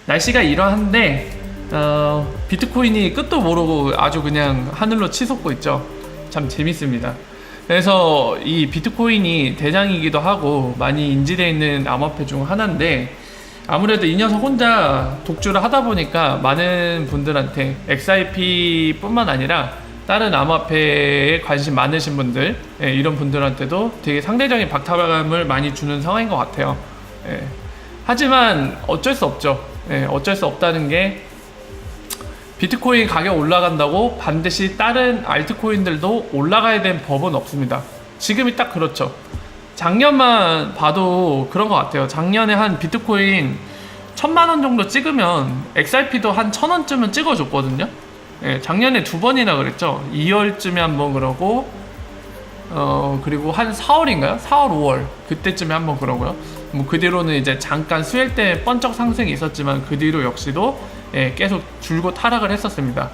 날씨가 이러한데 비트코인이 끝도 모르고 아주 그냥 하늘로 치솟고 있죠. 참 재밌습니다. 그래서 이 비트코인이 대장이기도 하고 많이 인지되어 있는 암호화폐 중 하나인데, 아무래도 이 녀석 혼자 독주를 하다 보니까 많은 분들한테 XRP 뿐만 아니라 다른 암호화폐에 관심 많으신 분들, 이런 분들한테도 되게 상대적인 박탈감을 많이 주는 상황인 것 같아요. 하지만 어쩔 수 없죠. 어쩔 수 없다는 게, 비트코인 가격 올라간다고 반드시 다른 알트코인들도 올라가야 되는 법은 없습니다. 지금이 딱 그렇죠. 작년만 봐도 그런 것 같아요. 작년에 한 비트코인 1000만원 정도 찍으면 XRP도 한 1000원쯤은 찍어줬거든요. 작년에 2번이나 그랬죠. 2월쯤에 한번 그러고, 그리고 한 4월인가요? 4월, 5월 그때쯤에 한번 그러고요. 뭐 그 뒤로는 이제 잠깐 수혈 때 번쩍 상승이 있었지만 그 뒤로 역시도 계속 줄고 타락을 했었습니다.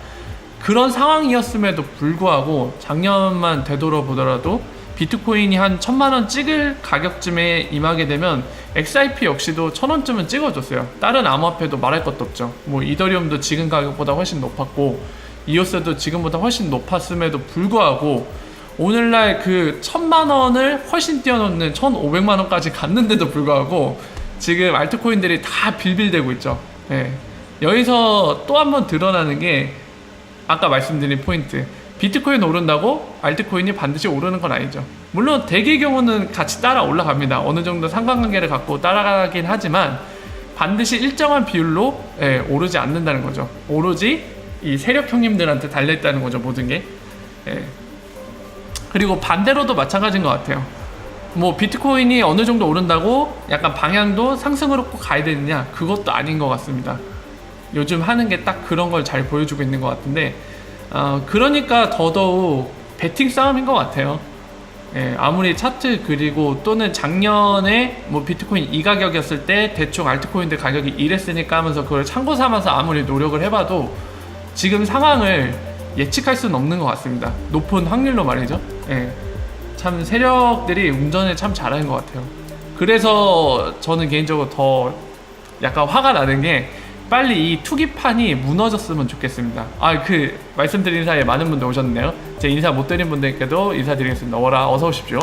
그런 상황이었음에도 불구하고 작년만 되돌아보더라도 비트코인이 한 1000만원 찍을 가격쯤에 임하게 되면 XRP 역시도 1000원쯤은 찍어줬어요. 다른 암호화폐도 말할 것도 없죠. 뭐 이더리움도 지금 가격보다 훨씬 높았고, 이오스도 지금보다 훨씬 높았음에도 불구하고 오늘날 그 1000만원을 훨씬 뛰어넘는 1500만원까지 갔는데도 불구하고 지금 알트코인들이 다 빌빌대고 있죠. 여기서 또 한 번 드러나는 게, 아까 말씀드린 포인트, 비트코인 오른다고 알트코인이 반드시 오르는 건 아니죠. 물론 대개의 경우는 같이 따라 올라갑니다. 어느 정도 상관관계를 갖고 따라가긴 하지만 반드시 일정한 비율로 오르지 않는다는 거죠. 오로지 이 세력 형님들한테 달려있다는 거죠, 모든 게. 그리고 반대로도 마찬가지인 것 같아요. 뭐 비트코인이 어느 정도 오른다고 약간 방향도 상승으로 꼭 가야 되느냐, 그것도 아닌 것 같습니다. 요즘 하는 게 딱 그런 걸 잘 보여주고 있는 것 같은데, 그러니까 더더욱 배팅 싸움인 것 같아요. 아무리 차트 그리고 또는 작년에 뭐 비트코인 이 가격이었을 때 대충 알트코인들 가격이 이랬으니까 하면서 그걸 참고 삼아서 아무리 노력을 해봐도 지금 상황을 예측할 수는 없는 것 같습니다. 높은 확률로 말이죠. 참 세력들이 운전을 참 잘하는 것 같아요. 그래서 저는 개인적으로 더 약간 화가 나는 게, 빨리 이 투기판이 무너졌으면 좋겠습니다. 말씀드린 사이에 많은 분들 오셨네요. 제 인사 못 드린 분들께도 인사드리겠습니다. 어서 오십시오.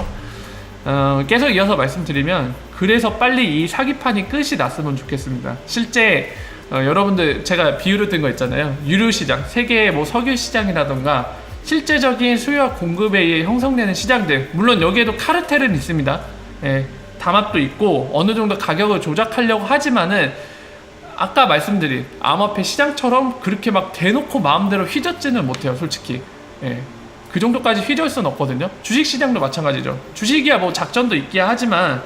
계속 이어서 말씀드리면, 그래서 빨리 이 사기판이 끝이 났으면 좋겠습니다. 실제 여러분들 제가 비유를 든 거 있잖아요. 유류시장, 세계의 뭐 석유시장이라던가 실제적인 수요와 공급에 의해 형성되는 시장들, 물론 여기에도 카르텔은 있습니다. 담합도 있고 어느 정도 가격을 조작하려고 하지만은 아까 말씀드린 암호화폐 시장처럼 그렇게 막 대놓고 마음대로 휘젓지는 못해요, 솔직히. 그 정도까지 휘저을 수는 없거든요. 주식시장도 마찬가지죠. 주식이야 뭐 작전도 있기야 하지만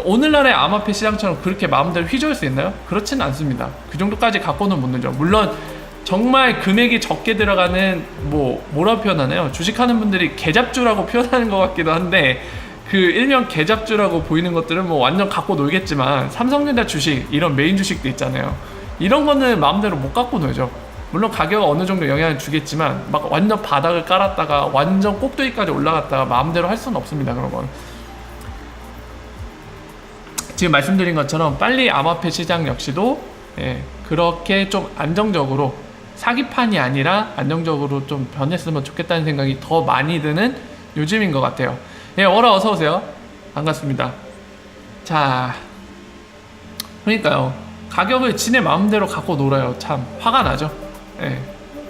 오늘날의 암호화폐 시장처럼 그렇게 마음대로 휘저을 수 있나요? 그렇지는 않습니다. 그 정도까지 갖고는 못 늘죠. 물론 정말 금액이 적게 들어가는, 뭐라고 표현하나요? 주식하는 분들이 개잡주라고 표현하는 것 같기도 한데, 그 일명 개잡주라고 보이는 것들은 뭐 완전 갖고 놀겠지만, 삼성전자 주식, 이런 메인 주식도 있잖아요. 이런 거는 마음대로 못 갖고 놀죠. 물론 가격은 어느 정도 영향을 주겠지만 막 완전 바닥을 깔았다가 완전 꼭대기까지 올라갔다가 마음대로 할 수는 없습니다. 그런 건 지금 말씀드린 것처럼 빨리 암호화폐 시장 역시도 그렇게 좀 안정적으로, 사기판이 아니라 안정적으로 좀 변했으면 좋겠다는 생각이 더 많이 드는 요즘인 것 같아요. 어서오세요. 반갑습니다. 자, 그러니까요, 가격을 지네 마음대로 갖고 놀아요. 참 화가 나죠.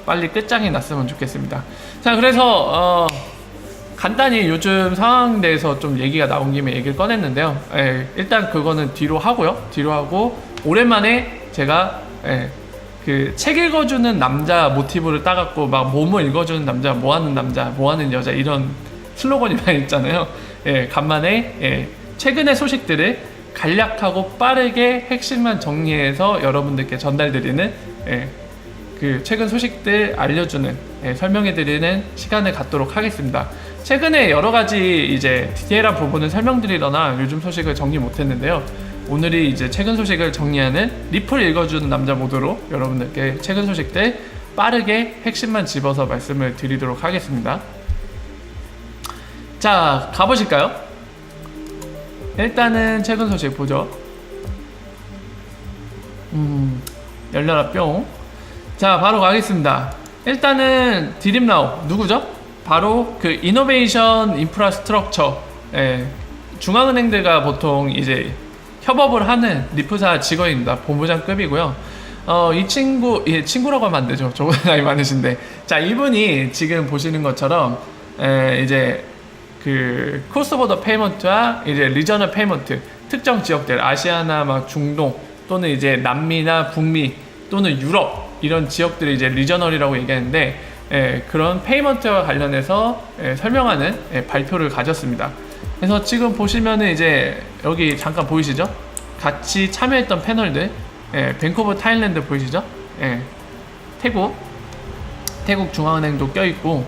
빨리 끝장이 났으면 좋겠습니다. 자, 그래서 간단히 요즘 상황에 대해서 좀 얘기가 나온 김에 얘기를 꺼냈는데요. 일단 그거는 뒤로 하고 오랜만에 제가 그 책 읽어주는 남자 모티브를 따갖고 막 몸을 읽어주는 남자, 뭐하는 남자, 뭐하는 여자, 이런 슬로건이 많이 있잖아요. 간만에 최근의 소식들을 간략하고 빠르게 핵심만 정리해서 여러분들께 전달드리는 그 최근 소식들 알려주는, 설명해드리는 시간을 갖도록 하겠습니다. 최근에 여러가지 이제 디테일한 부분을 설명드리거나 요즘 소식을 정리 못했는데요. 오늘이 이제 최근 소식을 정리하는 리플 읽어주는 남자 모드로 여러분들께 최근 소식들 빠르게 핵심만 집어서 말씀을 드리도록 하겠습니다. 자, 가보실까요? 일단은 최근 소식 보죠. 열려라 뿅. 자, 바로 가겠습니다. 일단은 드림나우 누구죠? 바로 그 이노베이션 인프라스트럭처, 중앙은행들과 보통 이제 협업을 하는 리프사 직원입니다. 본부장급이고요. 이 친구라고 하면 안 되죠. 저보다 나이 많으신데. 자, 이분이 지금 보시는 것처럼 이제 그 크로스보더 페이먼트와 이제 리저널 페이먼트, 특정 지역들, 아시아나 막 중동 또는 이제 남미나 북미 또는 유럽 이런 지역들이 이제 리저널이라고 얘기하는데, 그런 페이먼트와 관련해서 설명하는 발표를 가졌습니다. 그래서 지금 보시면은 이제 여기 잠깐 보이시죠? 같이 참여했던 패널들, 밴쿠버 타일랜드 보이시죠? 태국 중앙은행도 껴있고,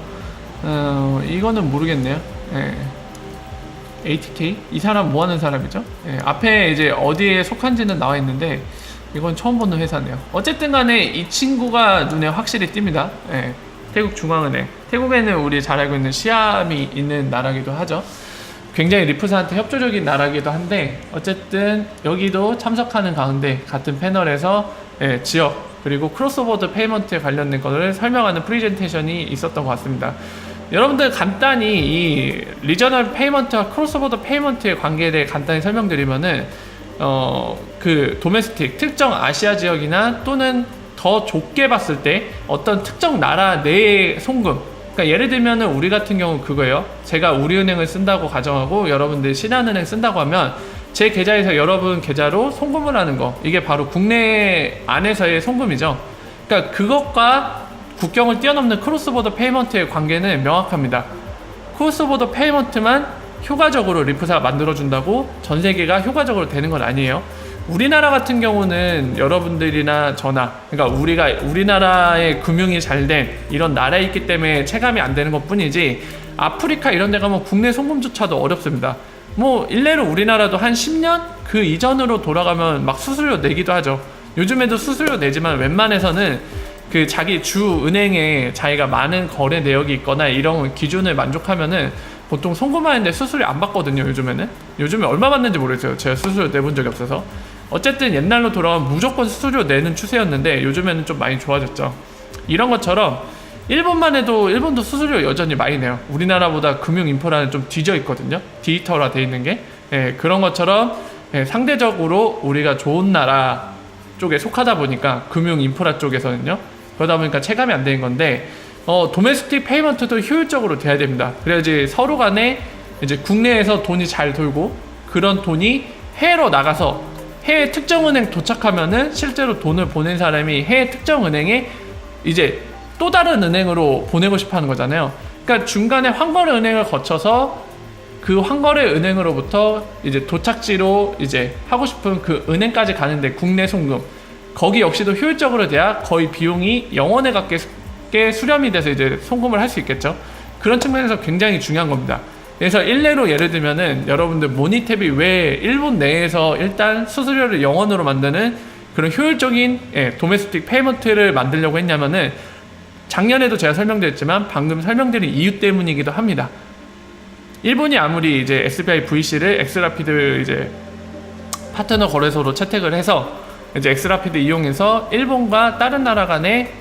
이거는 모르겠네요. ATK? 이 사람 뭐 하는 사람이죠? 앞에 이제 어디에 속한지는 나와 있는데, 이건 처음 보는 회사네요. 어쨌든 간에 이 친구가 눈에 확실히 띕니다. 태국 중앙은행. 태국에는 우리 잘 알고 있는 시암이 있는 나라기도 하죠. 굉장히 리프사한테 협조적인 나라기도 한데, 어쨌든 여기도 참석하는 가운데 같은 패널에서 지역 그리고 크로스오버 페이먼트에 관련된 것을 설명하는 프레젠테이션이 있었던 것 같습니다. 여러분들 간단히 이 리저널 페이먼트와 크로스오버 페이먼트의 관계에 대해 간단히 설명드리면은 그 도메스틱 특정 아시아 지역이나 또는 더 좁게 봤을 때 어떤 특정 나라 내의 송금, 그러니까 예를 들면은 우리 같은 경우 그거예요. 제가 우리은행을 쓴다고 가정하고 여러분들 신한은행 쓴다고 하면 제 계좌에서 여러분 계좌로 송금을 하는 거, 이게 바로 국내 안에서의 송금이죠. 그러니까 그것과 국경을 뛰어넘는 크로스보더 페이먼트의 관계는 명확합니다. 크로스보더 페이먼트만 효과적으로 리프사가 만들어준다고 전 세계가 효과적으로 되는 건 아니에요. 우리나라 같은 경우는 여러분들이나 저나, 그러니까 우리나라의 금융이 잘 된 이런 나라에 있기 때문에 체감이 안 되는 것 뿐이지, 아프리카 이런 데 가면 국내 송금조차도 어렵습니다. 뭐 일례로 우리나라도 한 10년 그 이전으로 돌아가면 막 수수료 내기도 하죠. 요즘에도 수수료 내지만 웬만해서는 그 자기 주 은행에 자기가 많은 거래 내역이 있거나 이런 기준을 만족하면은 보통 송금하는데 수수료 안 받거든요. 요즘에 얼마 받는지 모르겠어요. 제가 수수료 내본 적이 없어서. 어쨌든 옛날로 돌아가면 무조건 수수료 내는 추세였는데 요즘에는 좀 많이 좋아졌죠. 이런 것처럼 일본만 해도 일본도 수수료 여전히 많이 내요. 우리나라보다 금융 인프라는 좀 뒤져 있거든요. 디지털화 돼 있는 게. 그런 것처럼 상대적으로 우리가 좋은 나라 쪽에 속하다 보니까 금융 인프라 쪽에서는요. 그러다 보니까 체감이 안 되는 건데, 도메스틱 페이먼트도 효율적으로 돼야 됩니다. 그래야지 서로 간에 이제 국내에서 돈이 잘 돌고, 그런 돈이 해외로 나가서 해외 특정 은행 도착하면은 실제로 돈을 보낸 사람이 해외 특정 은행에 이제 또 다른 은행으로 보내고 싶어 하는 거잖아요. 그러니까 중간에 환거래 은행을 거쳐서 그 환거래 은행으로부터 이제 도착지로 이제 하고 싶은 그 은행까지 가는데 국내 송금, 거기 역시도 효율적으로 돼야 거의 비용이 영원에 가깝게 수렴이 돼서 이제 송금을 할 수 있겠죠. 그런 측면에서 굉장히 중요한 겁니다. 그래서 일례로 예를 들면은 여러분들 모니탭이 왜 일본 내에서 일단 수수료를 영원으로 만드는 그런 효율적인 도메스틱 페이먼트를 만들려고 했냐면은, 작년에도 제가 설명드렸지만 방금 설명드린 이유 때문이기도 합니다. 일본이 아무리 이제 SBI VC를 엑스라피드 이제 파트너 거래소로 채택을 해서 이제 엑스라피드 이용해서 일본과 다른 나라 간에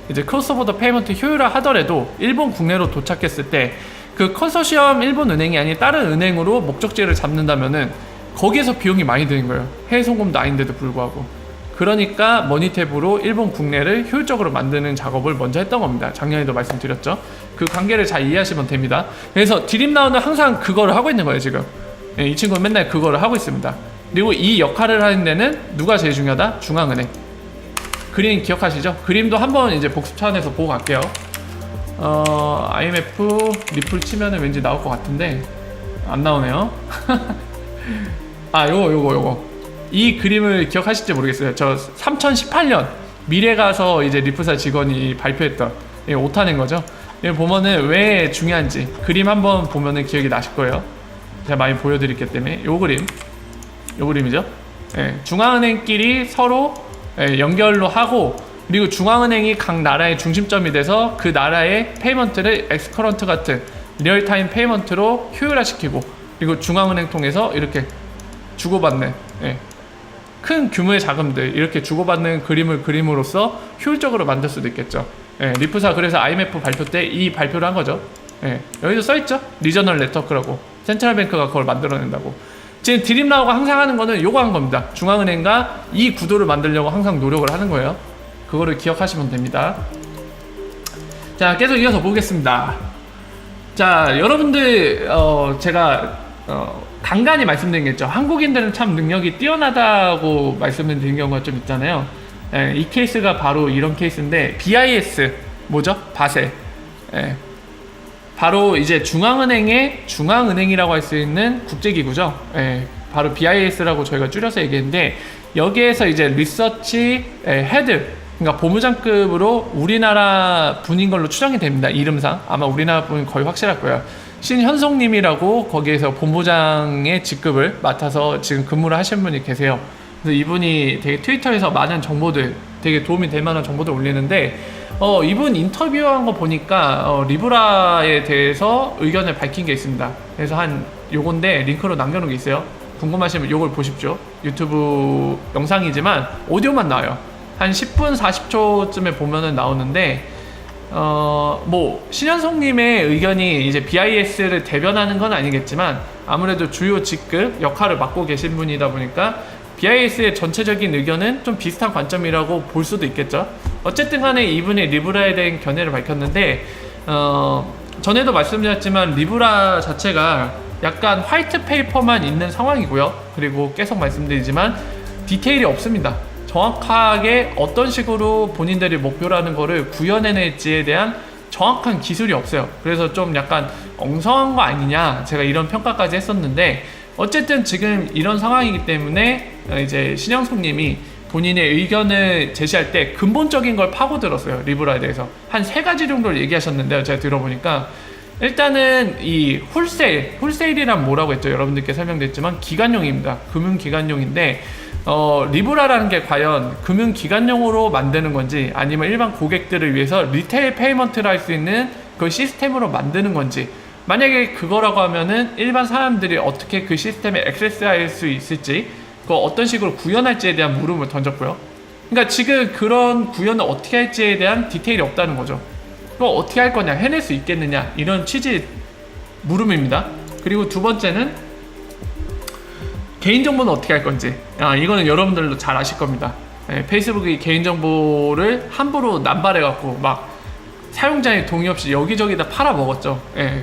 이제 크로스보더 페이먼트 효율화 하더라도 일본 국내로 도착했을 때 그 컨소시엄 일본 은행이 아닌 다른 은행으로 목적지를 잡는다면은 거기에서 비용이 많이 드는 거예요. 해외 송금도 아닌데도 불구하고. 그러니까 머니탭으로 일본 국내를 효율적으로 만드는 작업을 먼저 했던 겁니다. 작년에도 말씀드렸죠. 그 관계를 잘 이해하시면 됩니다. 그래서 드림나우는 항상 그거를 하고 있는 거예요, 지금. 이 친구는 맨날 그거를 하고 있습니다. 그리고 이 역할을 하는 데는 누가 제일 중요하다? 중앙은행. 그림 기억하시죠? 그림도 한번 이제 복습 차원에서 보고 갈게요. IMF 리플 치면은 왠지 나올 것 같은데 안 나오네요. 아, 요거 이 그림을 기억하실지 모르겠어요. 저 3018년 미래 가서 이제 리프사 직원이 발표했던 오타낸 거죠. 여기 보면은 왜 중요한지 그림 한번 보면은 기억이 나실 거예요. 제가 많이 보여드렸기 때문에 요 그림이죠. 중앙은행끼리 서로 연결로 하고, 그리고 중앙은행이 각 나라의 중심점이 돼서 그 나라의 페이먼트를 엑스커런트 같은 리얼타임 페이먼트로 효율화시키고, 그리고 중앙은행 통해서 이렇게 주고받는, 예. 큰 규모의 자금들 이렇게 주고받는 그림을 그림으로써 효율적으로 만들 수도 있겠죠. 예, 리프사 그래서 IMF 발표 때 이 발표를 한 거죠. 예, 여기도 써있죠. 리저널 네트워크라고. 센트럴뱅크가 그걸 만들어낸다고. 지금 드림라우가 항상 하는 거는 요거 한 겁니다. 중앙은행과 이 구도를 만들려고 항상 노력을 하는 거예요. 그거를 기억하시면 됩니다. 자, 계속 이어서 보겠습니다. 자, 여러분들 제가 간간히 말씀드린 게 있죠. 한국인들은 참 능력이 뛰어나다고 말씀을 드린 경우가 좀 있잖아요. 예, 이 케이스가 바로 이런 케이스인데 BIS 뭐죠? 바셀. 예, 바로 이제 중앙은행이라고 할 수 있는 국제기구죠. 예, 바로 BIS라고 저희가 줄여서 얘기했는데 여기에서 이제 리서치 헤드, 그러니까 본부장급으로 우리나라 분인 걸로 추정이 됩니다. 이름상 아마 우리나라 분이 거의 확실할 거예요. 신현송님이라고 거기에서 본부장의 직급을 맡아서 지금 근무를 하시는 분이 계세요. 그래서 이분이 되게 트위터에서 많은 정보들, 되게 도움이 될 만한 정보들 올리는데 이분 인터뷰한 거 보니까 리브라에 대해서 의견을 밝힌 게 있습니다. 그래서 요건데 링크로 남겨놓은 게 있어요. 궁금하시면 요걸 보십시오. 유튜브 영상이지만 오디오만 나와요. 한 10분 40초쯤에 보면은 나오는데 뭐 신현송님의 의견이 이제 BIS를 대변하는 건 아니겠지만 아무래도 주요 직급 역할을 맡고 계신 분이다 보니까 BIS의 전체적인 의견은 좀 비슷한 관점이라고 볼 수도 있겠죠. 어쨌든 간에 이분이 리브라에 대한 견해를 밝혔는데 전에도 말씀드렸지만 리브라 자체가 약간 화이트 페이퍼만 있는 상황이고요. 그리고 계속 말씀드리지만 디테일이 없습니다. 정확하게 어떤 식으로 본인들이 목표라는 거를 구현해낼지에 대한 정확한 기술이 없어요. 그래서 좀 약간 엉성한 거 아니냐, 제가 이런 평가까지 했었는데 어쨌든 지금 이런 상황이기 때문에 이제 신영숙님이 본인의 의견을 제시할 때 근본적인 걸 파고들었어요. 리브라에 대해서 한 3가지 정도를 얘기하셨는데요. 제가 들어보니까 일단은 이 홀세일이란 뭐라고 했죠? 여러분들께 설명드렸지만 기관용입니다. 금융기관용인데 리브라라는 게 과연 금융기관용으로 만드는 건지 아니면 일반 고객들을 위해서 리테일 페이먼트를 할 수 있는 그 시스템으로 만드는 건지, 만약에 그거라고 하면은 일반 사람들이 어떻게 그 시스템에 액세스할 수 있을지, 그거 어떤 식으로 구현할지에 대한 물음을 던졌고요. 그러니까 지금 그런 구현을 어떻게 할지에 대한 디테일이 없다는 거죠. 그거 어떻게 할 거냐, 해낼 수 있겠느냐, 이런 취지 물음입니다. 그리고 두 번째는 개인정보는 어떻게 할 건지. 이거는 여러분들도 잘 아실 겁니다. 페이스북이 개인정보를 함부로 남발해갖고 막 사용자의 동의 없이 여기저기다 팔아먹었죠.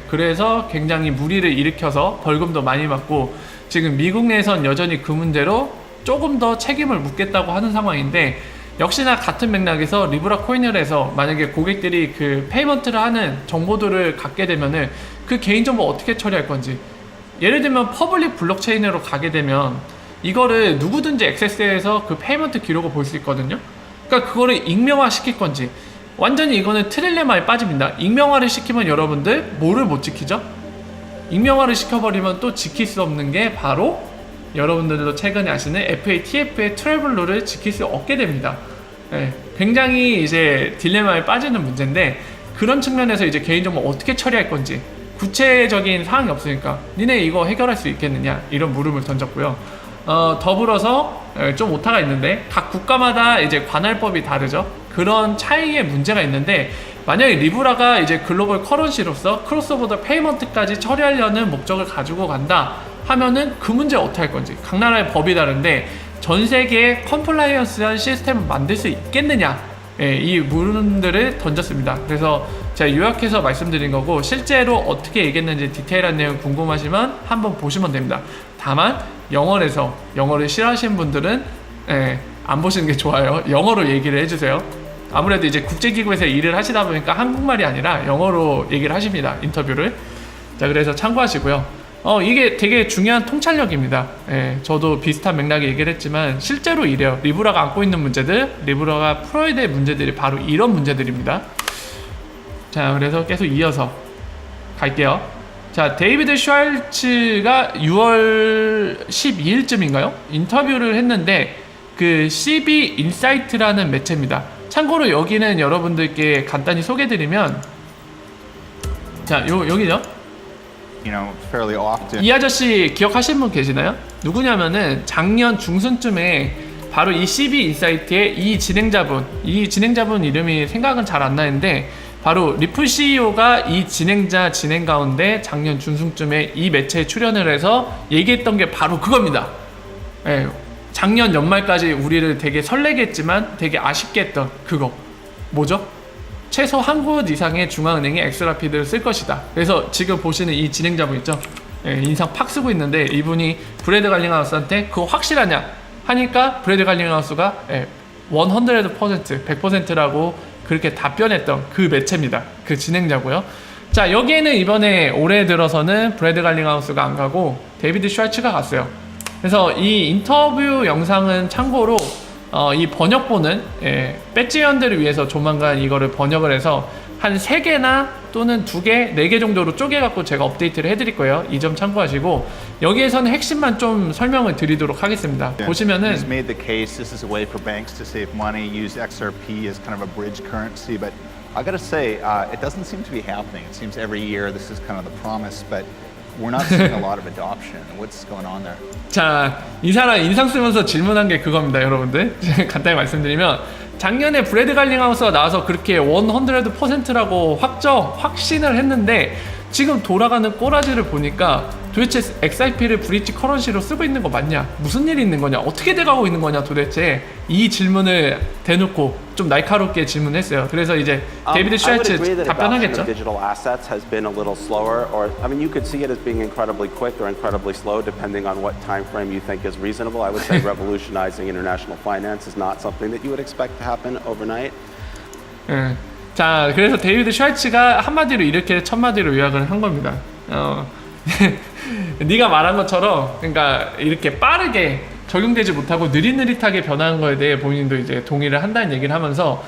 그래서 굉장히 물의를 일으켜서 벌금도 많이 받고 지금 미국 내에선 여전히 그 문제로 조금 더 책임을 묻겠다고 하는 상황인데, 역시나 같은 맥락에서 리브라 코인을 해서 만약에 고객들이 그 페이먼트를 하는 정보들을 갖게 되면은 그 개인정보 어떻게 처리할 건지, 예를 들면 퍼블릭 블록체인으로 가게 되면 이거를 누구든지 액세스해서 그 페이먼트 기록을 볼 수 있거든요. 그러니까 그거를 익명화 시킬 건지, 완전히 이거는 트릴레마에 빠집니다. 익명화를 시키면 여러분들 뭐를 못 지키죠? 익명화를 시켜버리면 또 지킬 수 없는 게 바로 여러분들도 최근에 아시는 FATF의 트래블러를 지킬 수 없게 됩니다. 굉장히 이제 딜레마에 빠지는 문제인데, 그런 측면에서 이제 개인정보 어떻게 처리할 건지 구체적인 사항이 없으니까 니네 이거 해결할 수 있겠느냐, 이런 물음을 던졌고요. 더불어서 좀 오타가 있는데 각 국가마다 이제 관할법이 다르죠. 그런 차이의 문제가 있는데, 만약에 리브라가 이제 글로벌 커런시로서 크로스보더 페이먼트까지 처리하려는 목적을 가지고 간다 하면은 그 문제 어떻게 할 건지, 각 나라의 법이 다른데 전 세계에 컴플라이언스한 시스템을 만들 수 있겠느냐, 이 물음들을 던졌습니다. 그래서 제가 요약해서 말씀드린 거고, 실제로 어떻게 얘기했는지 디테일한 내용 궁금하시면 한번 보시면 됩니다. 다만 영어를 싫어하시는 분들은 안 보시는 게 좋아요. 영어로 얘기를 해주세요. 아무래도 이제 국제기구에서 일을 하시다 보니까 한국말이 아니라 영어로 얘기를 하십니다. 인터뷰를. 자, 그래서 참고하시고요. 이게 되게 중요한 통찰력입니다. 저도 비슷한 맥락에 얘기를 했지만 실제로 이래요. 리브라가 안고 있는 문제들, 리브라가 풀어야 될 문제들이 바로 이런 문제들입니다. 자, 그래서 계속 이어서 갈게요. 자, 데이비드 슈왈츠가 6월 12일쯤인가요? 인터뷰를 했는데 그 CB 인사이트라는 매체입니다. 참고로 여기는 여러분들께 간단히 소개해드리면, 자, 여기죠. you know, fairly often. 이 아저씨 기억하시는 분 계시나요? 누구냐면은 작년 중순쯤에 바로 이 CB 인사이트의 이 진행자분 이름이 생각은 잘 안 나는데 바로 리플 CEO가 이 진행 가운데 작년 중순쯤에 이 매체에 출연을 해서 얘기했던 게 바로 그겁니다. 예, 작년 연말까지 우리를 되게 설레게 했지만 되게 아쉽게 했던 그거 뭐죠? 최소 한 곳 이상의 중앙은행이 엑스라피드를 쓸 것이다. 그래서 지금 보시는 이 진행자분 있죠? 예, 인상 팍 쓰고 있는데 이분이 브래드 갈링하우스한테 그거 확실하냐 하니까 브래드 갈링하우스가 100%라고 그렇게 답변했던 그 매체입니다. 그 진행자고요. 자, 여기에는 이번에 올해 들어서는 브래드 갈링하우스가 안 가고 데이비드 슈왈츠가 갔어요. 그래서 이 인터뷰 영상은 참고로 이 번역본은 배지위원들을 위해서 조만간 이거를 번역을 해서 한 3개나 또는 2개, 4개 정도로 쪼개갖고 제가 업데이트를 해드릴 거예요. 이 점 참고하시고 여기에서는 핵심만 좀 설명을 드리도록 하겠습니다. 보시면은 He's made the case this is a way for banks to save money, use XRP as kind of a bridge currency, but I got to say it doesn't seem to be happening. It seems every year this is kind of the promise, but we're not seeing a lot of adoption. What's going on there? 자, 이 사람 인상 쓰면서 질문한 게 그겁니다, 여러분들. 간단히 말씀드리면 작년에 브래드 갈링하우스가 나와서 그렇게 100%라고 확신을 했는데 지금 돌아가는 꼬라지를 보니까 도대체 XRP를 브릿지 커런시로 쓰고 있는 거 맞냐? 무슨 일이 있는 거냐? 어떻게 돼가고 있는 거냐 도대체? 이 질문을 대놓고 좀 날카롭게 질문했어요. 그래서 이제 데이비드 슈왈츠 답변하겠죠? Digital assets has been a little slower, or I mean, you could see it as being incredibly quick or incredibly slow, depending on what time frame you think is reasonable. I would say revolutionizing international finance is not something that you would expect to happen overnight. 자, 그래서 데이비드 슈왈츠가 한마디로 이렇게 첫마디로 요약을 한 겁니다. 네가 말한 것처럼 그러니까 이렇게 빠르게 적용되지 못하고 느릿느릿하게 변하는 거에 대해 본인도 이제 동의를 한다는 얘기를 하면서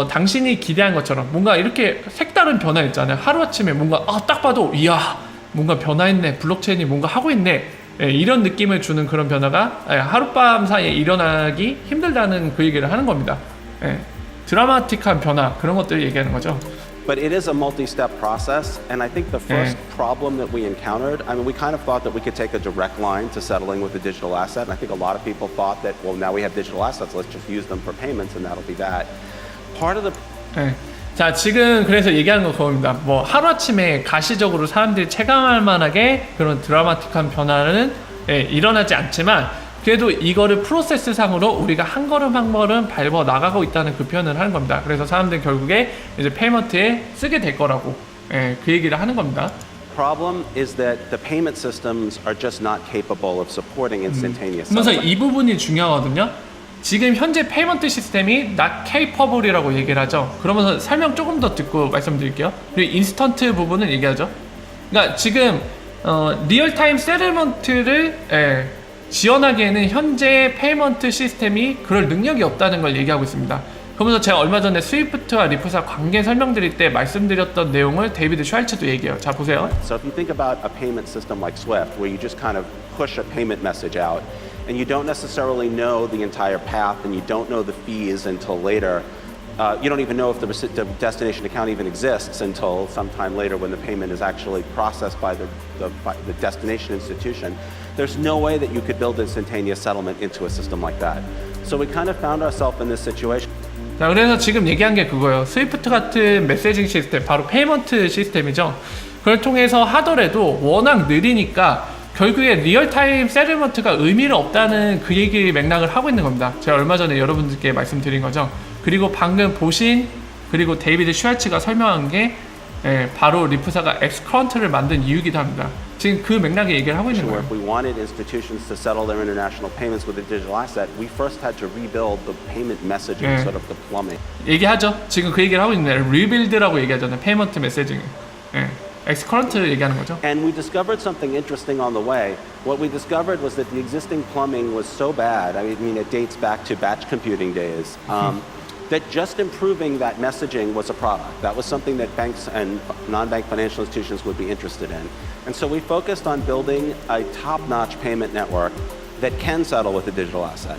당신이 기대한 것처럼 뭔가 이렇게 색다른 변화 있잖아요. 하루아침에 뭔가 딱 봐도 이야 뭔가 변화했네, 블록체인이 뭔가 하고 있네, 이런 느낌을 주는 그런 변화가 하룻밤 사이에 일어나기 힘들다는 그 얘기를 하는 겁니다. 드라마틱한 변화, 그런 것들을 얘기하는 거죠. But it is a multi-step process, and I think the first problem that we encountered, I mean, we kind of thought that we could take a direct line to settling with a digital asset, and I think a lot of people thought that, well, now we have digital assets, let's just use them for payments, and that'll be that. Part of the 자, 지금 그래서 얘기하는 건 그겁니다. 뭐 하루아침에 가시적으로 사람들이 체감할 만하게 그런 드라마틱한 변화는 일어나지 않지만 그래도 이거를 프로세스 상으로 우리가 한 걸음 한 걸음 밟아 나가고 있다는 그 표현을 하는 겁니다. 그래서 사람들은 결국에 이제 페이먼트에 쓰게 될 거라고 그 얘기를 하는 겁니다. problem is that the payment systems are just not capable of supporting instantaneous 그래서 settlement. 이 부분이 중요하거든요. 지금 현재 페이먼트 시스템이 not capable이라고 얘기를 하죠. 그러면서 설명 조금 더 듣고 말씀드릴게요. 그리고 인스턴트 부분은 얘기하죠. 그러니까 지금 리얼타임 세틀먼트를 지원하기에는 현재 페이먼트 시스템이 그럴 능력이 없다는 걸 얘기하고 있습니다. 그러면서 제가 얼마 전에 스위프트와 리프사 관계 설명드릴 때 말씀드렸던 내용을 데이비드 슈왈츠도 얘기해요. 자, 보세요. So if you think about a payment system like SWIFT, where you just kind of push a payment message out, and you don't necessarily know the entire path, and you don't know the fees until later. You don't even know if the destination account even exists until sometime later when the payment is actually processed by the destination institution. There's no way that you could build instantaneous settlement into a system like that. So we kind of found ourselves in this situation. 자, 그래서 지금 얘기한 게 그거예요. 스위프트 같은 메시징 시스템, 바로 페이먼트 시스템이죠. 그걸 통해서 하더라도 워낙 느리니까 결국에 리얼타임 세틀먼트가 의미는 없다는 그 얘기 맥락을 하고 있는 겁니다. 제가 얼마 전에 여러분들께 말씀드린 거죠. 그리고 방금 보신 그리고 데이비드 슈왈츠가 설명한 게 바로 리프사가 엑스커런트를 만든 이유기도 합니다. 지금 그 맥락에 얘기를 하고 있는 거예요. If we wanted institutions to settle their international payments with a digital asset, we first had to rebuild the payment messaging, sort of the plumbing. 얘기하죠. 지금 그 얘기를 하고 있는데 리빌드라고 얘기하잖아요. 페이먼트 메시징. 엑스커런트를 얘기하는 거죠. And we discovered something interesting on the way. What we discovered was that the existing plumbing was so bad. I mean, it dates back to batch computing days. That just improving that messaging was a product. That was something that banks and non-bank financial institutions would be interested in. And so we focused on building a top-notch payment network that can settle with a digital asset.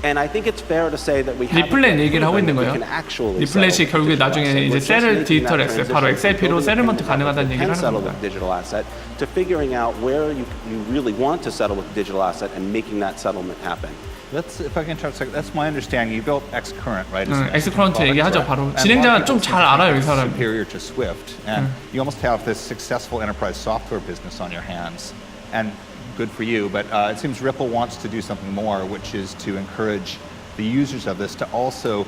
And I think it's fair to say that we have 리플렛 얘기를 하고 있는 거예요. 리플렛이 결국에 나중에 이제 셀을 디지털 에셋, 바로 XRP로 세틀먼트 가능하다는 얘기를 하는 겁니다. digital asset to figuring out where you really want to settle with the digital asset and making that settlement happen. That's, if I can interrupt a second, that's my understanding. You built Xcurrent, right? Xcurrent 얘기하죠, 바로. 진행자가 좀 잘 알아요, 이 사람. Superior to Swift, and you almost have this successful enterprise software business on your hands, and good for you. But it seems Ripple wants to do something more, which is to encourage the users of this to also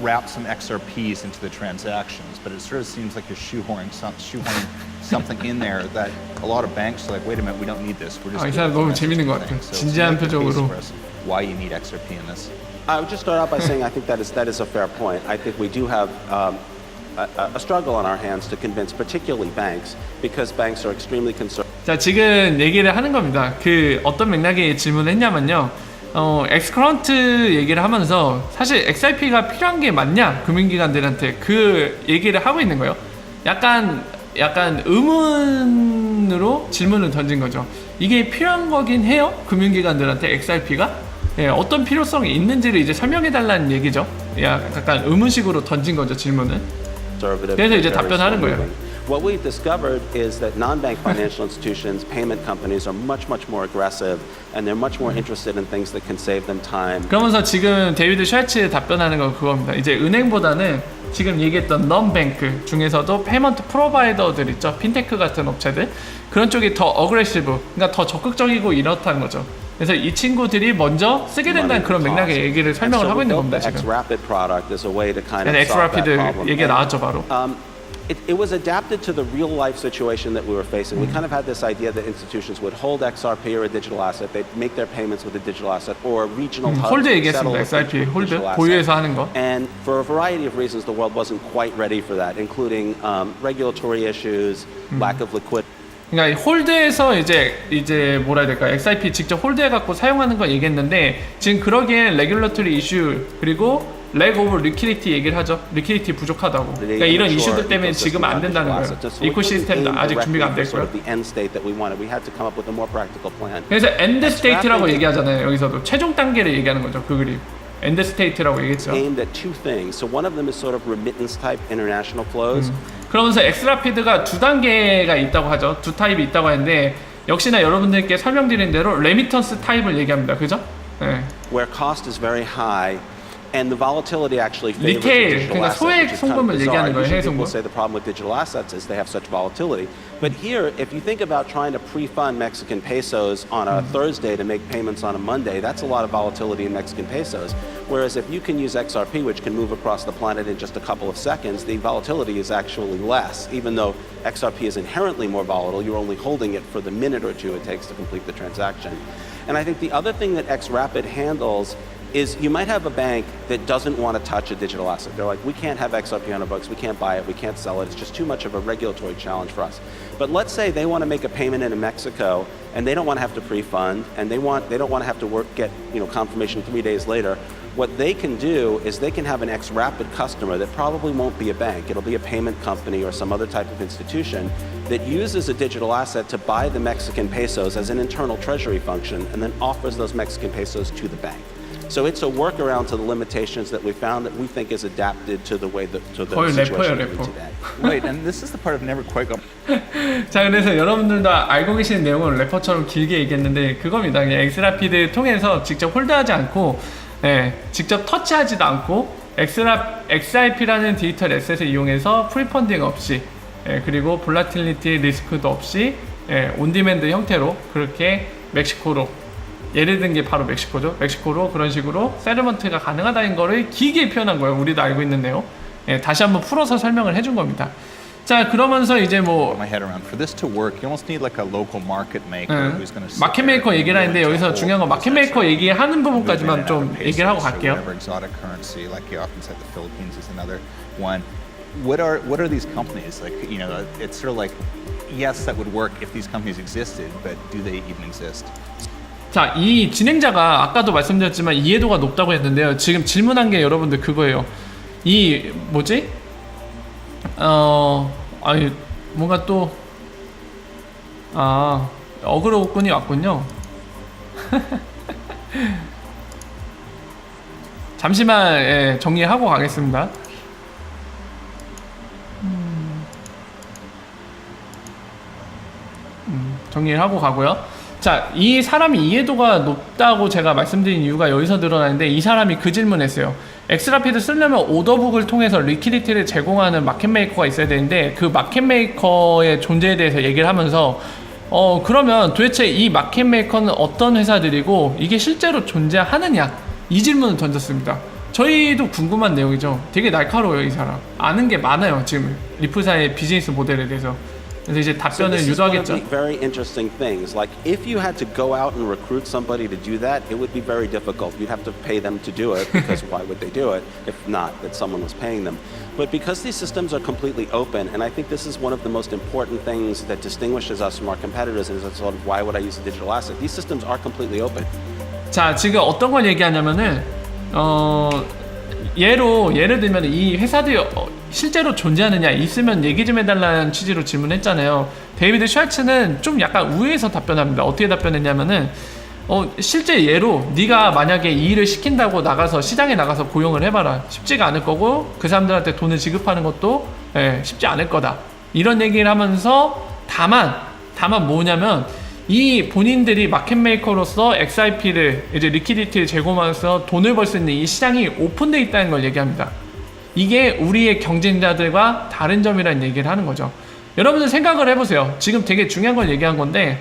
wrap some XRPs into the transactions. But it sort of seems like you're shoehorning something in there that a lot of banks are like, wait a minute, we don't need this. We're just. 이 사람 너무 재밌는 것 같아요. 진지한 표정으로. Why you need XRP in this? I would just start out by saying I think that is a fair point. I think we do have a struggle on our hands to convince particularly banks because banks are extremely concerned. 자, 지금 얘기를 하는 겁니다. 그 어떤 맥락에 질문을 했냐면요. 엑스커런트 얘기를 하면서 사실 XRP가 필요한 게 맞냐? 금융기관들한테 그 얘기를 하고 있는 거예요. 약간 의문으로 질문을 던진 거죠. 이게 필요한 거긴 해요? 금융기관들한테 XRP가? 예, 어떤 필요성이 있는지를 이제 설명해 달라는 얘기죠. 약간 의문식으로 던진 거죠, 질문을. 그래서 이제 답변하는 거예요. What we've discovered is that non-bank financial institutions, payment companies are much more aggressive and they're much more interested in things that can save them time. 그러면서 지금 데이비드 셜츠 답변하는 건 그겁니다. 이제 은행보다는 지금 얘기했던 non-bank 중에서도 페이먼트 프로바이더들 있죠. 핀테크 같은 업체들. 그런 쪽이 더 어그레시브, 그러니까 더 적극적이고 이렇다는 거죠. 그래서 이 친구들이 먼저 쓰게 된다는 그런 맥락의 얘기를 설명을 하고 있는 겁니다, 지금. X-Rapid product is a way to kind of 그래서 solve that X-Rapid problem. 얘기가 나왔죠, 바로. It was adapted to the real life situation that we were facing. We kind of had this idea that institutions would hold XRP or a digital asset, they'd make their payments with a digital asset, or regional hubs 홀드 would settle 얘기했습니다. with XRP a 홀드 digital asset. 보유해서 하는 거. And for a variety of reasons, the world wasn't quite ready for that, including regulatory issues, lack of liquidity. 그러니까 홀드에서 이제 뭐라 해야 될까? XRP 직접 홀드해 갖고 사용하는 거 얘기했는데 지금 그러기엔 레귤러토리 이슈 그리고 leg 오브 리퀴디티 얘기를 하죠. 리퀴디티 부족하다고. 그러니까 이런 이슈들 때문에 지금 안 된다는 거예요. 이코시스템도 아직 준비가 안 됐고요. 그래서 엔드 스테이트라고 얘기하잖아요. 여기서도 최종 단계를 얘기하는 거죠. 그 그림. 엔드 스테이트라고 얘기했죠. Aimed at two things. So one of them is sort of remittance type international flows. 그러면서 엑스라피드가 두 단계가 있다고 하죠. 두 타입이 있다고 하는데 역시나 여러분들께 설명드린 대로 레미턴스 타입을 얘기합니다. 그죠? 네. Where cost is very high. And the volatility actually favors 리테일, digital 그러니까 assets, 소액 which is kind of 송금을 bizarre. 얘기하는 거예요. Usually 해외 송금. people say the problem with digital assets is they have such volatility. But here, if you think about trying to pre-fund Mexican pesos on a Thursday to make payments on a Monday, that's a lot of volatility in Mexican pesos. Whereas if you can use XRP, which can move across the planet in just a couple of seconds, the volatility is actually less. Even though XRP is inherently more volatile, you're only holding it for the minute or two it takes to complete the transaction. And I think the other thing that XRapid handles is you might have a bank that doesn't want to touch a digital asset. They're like, we can't have XRP on our books, we can't buy it, we can't sell it, it's just too much of a regulatory challenge for us. But let's say they want to make a payment in Mexico and they don't want to have to pre-fund and they don't want to have to get confirmation 3 days later. What they can do is they can have an XRapid customer that probably won't be a bank. It'll be a payment company or some other type of institution that uses a digital asset to buy the Mexican pesos as an internal treasury function and then offers those Mexican pesos to the bank. So it's a workaround to the limitations that we found that we think is adapted to the way to the situation we're in today. Wait, and this is the part I've never quite got. 자, 그래서 여러분들도 알고 계시는 내용을 래퍼처럼 길게 얘기했는데 그겁니다. 그냥 엑스라피드 통해서 직접 홀드하지 않고 직접 터치하지도 않고 XRP라는 디지털 에셋을 이용해서 프리펀딩 없이 그리고 볼라틸리티 리스크도 없이 온디맨드 형태로 그렇게 멕시코로 예를 든 게 바로 멕시코죠. 멕시코로 그런 식으로 세틀먼트가 가능하다는 거를 길게 표현한 거예요. 우리도 알고 있는 내용. 다시 한번 풀어서 설명을 해준 겁니다. 자, 그러면서 이제 뭐 My head around. For this to work, you almost need like a local market maker who's going to. 마켓 메이커 얘기를 하는데 여기서 중요한 건 마켓 메이커 얘기하는 부분까지만 좀 얘기를 하고 갈게요. Exotic currency, like you often said, the Philippines is another one. What are these companies like? It's sort of like, yes, that would work if these companies existed, but do they even exist? 자, 이 진행자가 아까도 말씀드렸지만 이해도가 높다고 했는데요. 지금 질문한 게 여러분들 그거예요. 이 뭐지? 아니 뭔가 또 어그로꾼이 왔군요. 잠시만 정리하고 가겠습니다. 정리를 하고 가고요. 자, 이 사람이 이해도가 높다고 제가 말씀드린 이유가 여기서 드러나는데, 이 사람이 그 질문했어요. 엑스라피드 쓰려면 오더북을 통해서 리퀴디티를 제공하는 마켓메이커가 있어야 되는데, 그 마켓메이커의 존재에 대해서 얘기를 하면서 그러면 도대체 이 마켓메이커는 어떤 회사들이고 이게 실제로 존재하느냐, 이 질문을 던졌습니다. 저희도 궁금한 내용이죠. 되게 날카로워요, 이 사람. 아는 게 많아요, 지금 리프사의 비즈니스 모델에 대해서. 그래서 이제 답변을 this is one of 유도하겠죠. the very interesting things. Like, if you had to go out and recruit somebody to do that, it would be very difficult. You'd have to pay them to do it, because why would they do it if not that someone was paying them? But because these systems are completely open, and I think this is one of the most important things that distinguishes us from our competitors, is sort of why would I use a digital asset? These systems are completely open. 자, 지금 어떤 걸 얘기하냐면은 예를 들면 이 회사들이 실제로 존재하느냐, 있으면 얘기 좀 해달라는 취지로 질문했잖아요. 데이비드 슈왈츠는 좀 약간 우회해서 답변합니다. 어떻게 답변했냐면은 실제 예로 네가 만약에 이 일을 시킨다고 나가서 시장에 나가서 고용을 해봐라. 쉽지가 않을 거고 그 사람들한테 돈을 지급하는 것도 쉽지 않을 거다. 이런 얘기를 하면서 다만 뭐냐면, 이 본인들이 마켓메이커로서 XIP를 이제 리퀴디티를 제공하면서 돈을 벌 수 있는 이 시장이 오픈되어 있다는 걸 얘기합니다. 이게 우리의 경쟁자들과 다른 점이라는 얘기를 하는 거죠. 여러분들 생각을 해보세요. 지금 되게 중요한 걸 얘기한 건데,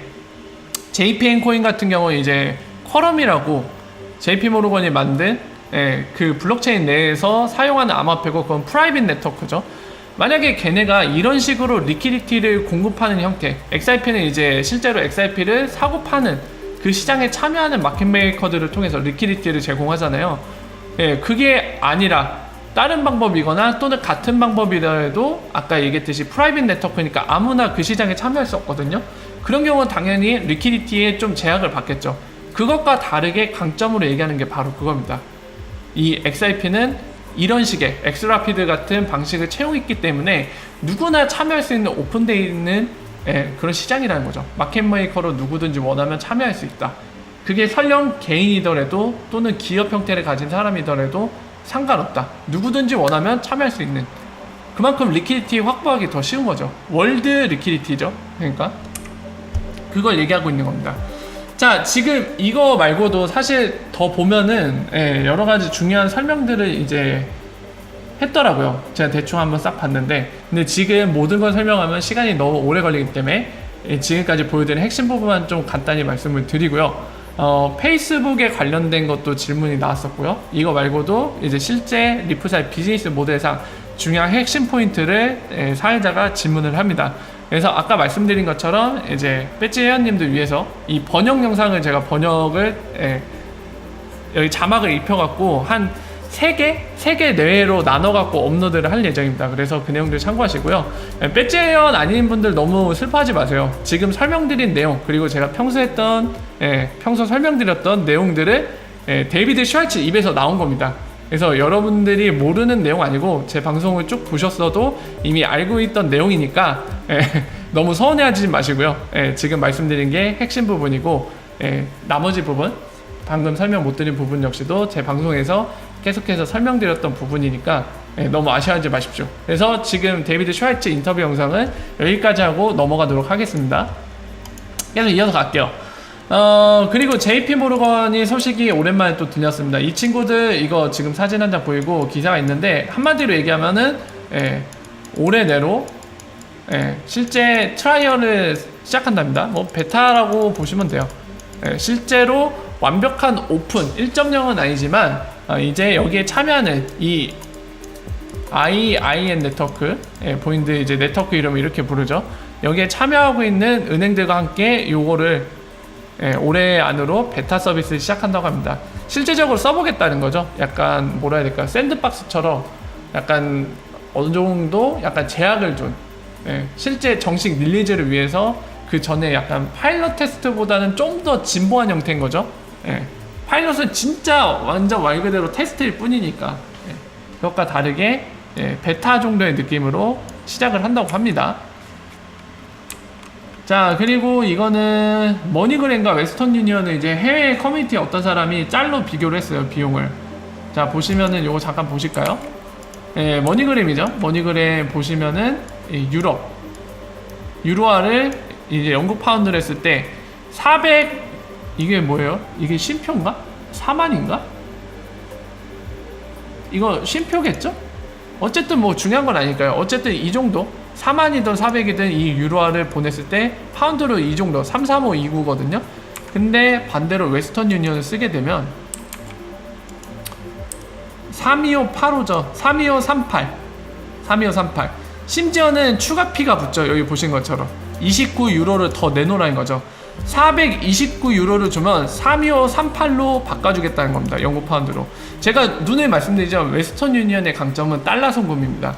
JPN 코인 같은 경우 이제 쿼럼이라고 JP 모르건이 만든 그 블록체인 내에서 사용하는 암호화폐고, 그건 프라이빗 네트워크죠. 만약에 걔네가 이런 식으로 리퀴디티를 공급하는 형태, XIP는 이제 실제로 XIP를 사고 파는 그 시장에 참여하는 마켓메이커들을 통해서 리퀴디티를 제공하잖아요. 그게 아니라 다른 방법이거나 또는 같은 방법이라도 아까 얘기했듯이 프라이빗 네트워크니까 아무나 그 시장에 참여할 수 없거든요. 그런 경우는 당연히 리퀴디티에 좀 제약을 받겠죠. 그것과 다르게 강점으로 얘기하는 게 바로 그겁니다. 이 XIP는 이런 식의 엑스라피드 같은 방식을 채용했기 때문에 누구나 참여할 수 있는 오픈되어 있는 그런 시장이라는 거죠. 마켓메이커로 누구든지 원하면 참여할 수 있다. 그게 설령 개인이더라도 또는 기업 형태를 가진 사람이더라도 상관없다. 누구든지 원하면 참여할 수 있는, 그만큼 리퀴디티 확보하기 더 쉬운 거죠. 월드 리퀴디티죠. 그러니까 그걸 얘기하고 있는 겁니다. 자, 지금 이거 말고도 사실 더 보면은 여러 가지 중요한 설명들을 이제 했더라고요. 제가 대충 한번 싹 봤는데, 근데 지금 모든 걸 설명하면 시간이 너무 오래 걸리기 때문에 지금까지 보여드린 핵심 부분만 좀 간단히 말씀을 드리고요. 페이스북에 관련된 것도 질문이 나왔었고요. 이거 말고도 이제 실제 리프사의 비즈니스 모델상 중요한 핵심 포인트를 사회자가 질문을 합니다. 그래서 아까 말씀드린 것처럼 이제 배지 회원님들 위해서 이 번역 영상을 제가 번역을 여기 자막을 입혀갖고 한 3개 내외로 나눠갖고 업로드를 할 예정입니다. 그래서 그 내용들 참고하시고요. 배지 회원 아닌 분들 너무 슬퍼하지 마세요. 지금 설명드린 내용, 그리고 제가 평소 설명드렸던 내용들을 데이비드 슈왈츠 입에서 나온 겁니다. 그래서 여러분들이 모르는 내용 아니고 제 방송을 쭉 보셨어도 이미 알고 있던 내용이니까 너무 서운해하지 마시고요. 지금 말씀드린 게 핵심 부분이고, 나머지 부분, 방금 설명 못 드린 부분 역시도 제 방송에서 계속해서 설명드렸던 부분이니까 너무 아쉬워하지 마십시오. 그래서 지금 데이비드 슈왈츠 인터뷰 영상은 여기까지 하고 넘어가도록 하겠습니다. 계속 이어서 갈게요. 그리고 JP 모르건이 소식이 오랜만에 또 들렸습니다. 이 친구들 이거 지금 사진 한 장 보이고 기사가 있는데, 한마디로 얘기하면은 올해 내로 실제 트라이얼을 시작한답니다. 뭐 베타라고 보시면 돼요. 실제로 완벽한 오픈 1.0은 아니지만 이제 여기에 참여하는 이 IIN 네트워크, 보인드 이제 네트워크 이름을 이렇게 부르죠. 여기에 참여하고 있는 은행들과 함께 요거를 올해 안으로 베타 서비스를 시작한다고 합니다. 실제적으로 써보겠다는 거죠. 약간 뭐라 해야 될까요? 샌드박스처럼 약간 어느 정도 약간 제약을 준, 실제 정식 릴리즈를 위해서 그 전에 약간 파일럿 테스트보다는 좀 더 진보한 형태인 거죠. 파일럿은 진짜 완전 말 그대로 테스트일 뿐이니까 그것과 다르게 베타 정도의 느낌으로 시작을 한다고 합니다. 자, 그리고 이거는 머니그램과 웨스턴 유니언을 이제 해외 커뮤니티 어떤 사람이 짤로 비교를 했어요, 비용을. 자, 보시면은 요거 잠깐 보실까요? 예, 머니그램이죠. 머니그램 보시면은 이 유로화를 이제 영국 파운드로 했을 때 400, 이게 뭐예요? 이게 쉼표인가? 4만인가? 이거 쉼표겠죠? 어쨌든 뭐 중요한 건 아니니까요. 어쨌든 이 정도 4만이든 400이든 이 유로화를 보냈을 때 파운드로 이 정도 33529거든요. 근데 반대로 웨스턴 유니언을 쓰게 되면 32585죠. 32538 심지어는 추가 피가 붙죠. 여기 보신 것처럼 29유로를 더 내놓으라는 거죠. 429유로를 주면 32538로 바꿔주겠다는 겁니다. 영국 파운드로. 제가 눈에 말씀드리죠. 웨스턴 유니언의 강점은 달러 송금입니다.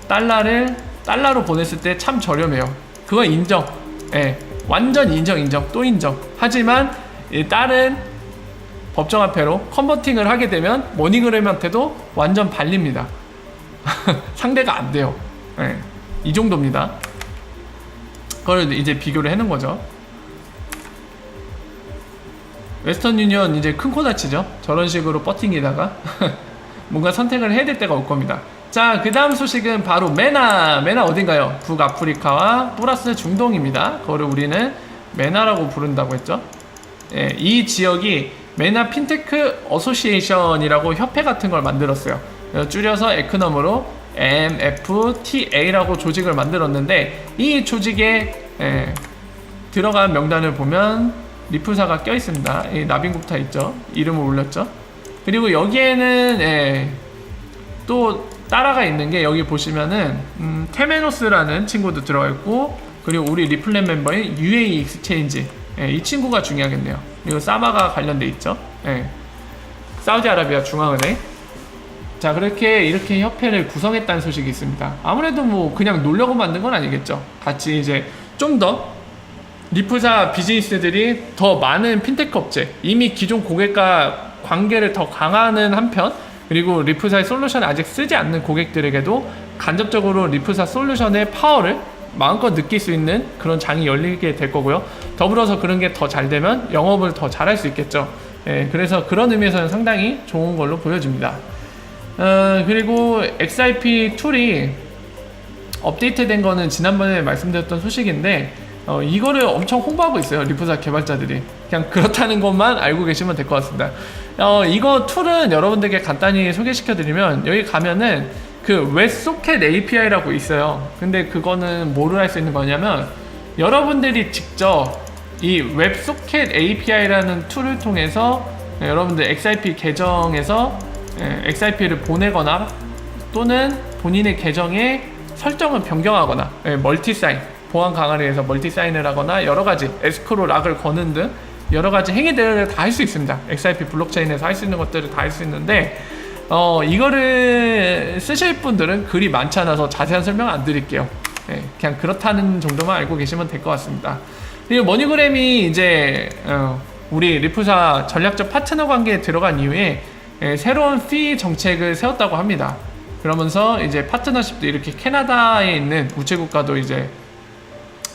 달러로 보냈을 때 참 저렴해요. 그건 인정. 예, 완전 인정. 또 인정. 하지만 다른 법정화폐로 컨버팅을 하게 되면 머니그램한테도 완전 발립니다. 상대가 안 돼요. 예, 이 정도입니다. 그걸 이제 비교를 해놓은 거죠. 웨스턴 유니언 이제 큰 코 다치죠. 저런 식으로 버팅기다가 뭔가 선택을 해야 될 때가 올 겁니다. 자, 그 다음 소식은 바로 메나 어딘가요? 북아프리카와 플러스 중동입니다. 그거를 우리는 메나라고 부른다고 했죠. 예, 이 지역이 메나 핀테크 어소시에이션이라고 협회 같은 걸 만들었어요. 줄여서 에크넘으로 MFTA라고 조직을 만들었는데, 이 조직에 들어간 명단을 보면 리프사가 껴있습니다. 나빈국타 있죠. 이름을 올렸죠. 그리고 여기에는 또 따라가 있는 게, 여기 보시면은 테메노스라는 친구도 들어가 있고, 그리고 우리 리플렛 멤버인 UAE 익스체인지, 이 친구가 중요하겠네요. 그리고 사마가 관련돼 있죠. 사우디아라비아 중앙은행. 자, 이렇게 협회를 구성했다는 소식이 있습니다. 아무래도 뭐 그냥 놀려고 만든 건 아니겠죠. 같이 이제 좀 더 리프사 비즈니스들이 더 많은 핀테크 업체, 이미 기존 고객과 관계를 더 강화하는 한편, 그리고 리프사의 솔루션을 아직 쓰지 않는 고객들에게도 간접적으로 리프사 솔루션의 파워를 마음껏 느낄 수 있는 그런 장이 열리게 될 거고요. 더불어서 그런 게 더 잘 되면 영업을 더 잘할 수 있겠죠. 그래서 그런 의미에서는 상당히 좋은 걸로 보여집니다. 그리고 XRP 툴이 업데이트된 거는 지난번에 말씀드렸던 소식인데, 이거를 엄청 홍보하고 있어요. 리프사 개발자들이. 그냥 그렇다는 것만 알고 계시면 될 것 같습니다. 이거 툴은 여러분들께 간단히 소개시켜드리면, 여기 가면은 그 웹소켓 API라고 있어요. 근데 그거는 뭐를 할 수 있는 거냐면, 여러분들이 직접 이 웹소켓 API라는 툴을 통해서 여러분들 XRP 계정에서 XRP를 보내거나, 또는 본인의 계정에 설정을 변경하거나, 멀티사인, 보안 강화를 위해서 멀티사인을 하거나, 여러가지 에스크로 락을 거는 등 여러가지 행위들을 다 할 수 있습니다. XRP 블록체인에서 할 수 있는 것들을 다 할 수 있는데, 이거를 쓰실 분들은 글이 많지 않아서 자세한 설명 안 드릴게요. 그냥 그렇다는 정도만 알고 계시면 될 것 같습니다. 그리고 머니그램이 이제 우리 리프사 전략적 파트너 관계에 들어간 이후에 새로운 피 정책을 세웠다고 합니다. 그러면서 이제 파트너십도 이렇게 캐나다에 있는 우체국과도 이제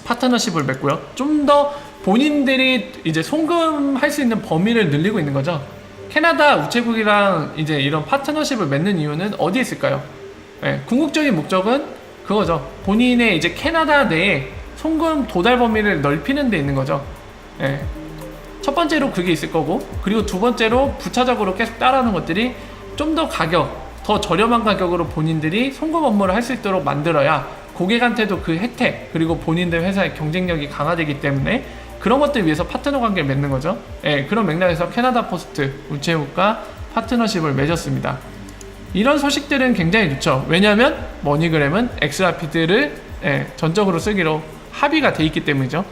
파트너십을 맺고요. 좀 더 본인들이 이제 송금할 수 있는 범위를 늘리고 있는 거죠. 캐나다 우체국이랑 이제 이런 파트너십을 맺는 이유는 어디에 있을까요? 궁극적인 목적은 그거죠. 본인의 이제 캐나다 내에 송금 도달 범위를 넓히는 데 있는 거죠. 첫 번째로 그게 있을 거고, 그리고 두 번째로 부차적으로 계속 따라하는 것들이 좀 더 더 저렴한 가격으로 본인들이 송금 업무를 할 수 있도록 만들어야 고객한테도 그 혜택, 그리고 본인들 회사의 경쟁력이 강화되기 때문에 그런 것들 위해서 파트너 관계를 맺는 거죠. 그런 맥락에서 캐나다 포스트 우체국과 파트너십을 맺었습니다. 이런 소식들은 굉장히 좋죠. 왜냐하면 머니그램은 엑스라피드를 전적으로 쓰기로 합의가 돼 있기 때문이죠.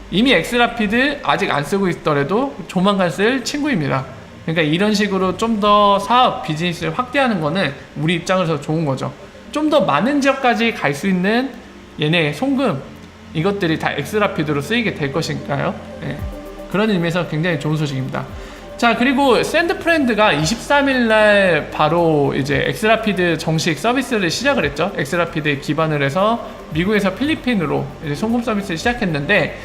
이미 엑스라피드 아직 안 쓰고 있더라도 조만간 쓸 친구입니다. 그러니까 이런 식으로 좀 더 사업 비즈니스를 확대하는 거는 우리 입장에서 좋은 거죠. 좀 더 많은 지역까지 갈 수 있는 얘네 송금, 이것들이 다 엑스라피드로 쓰이게 될 것인가요? 그런 의미에서 굉장히 좋은 소식입니다. 자, 그리고 샌드프렌드가 23일날 바로 이제 엑스라피드 정식 서비스를 시작을 했죠. 엑스라피드에 기반을 해서 미국에서 필리핀으로 이제 송금 서비스를 시작했는데,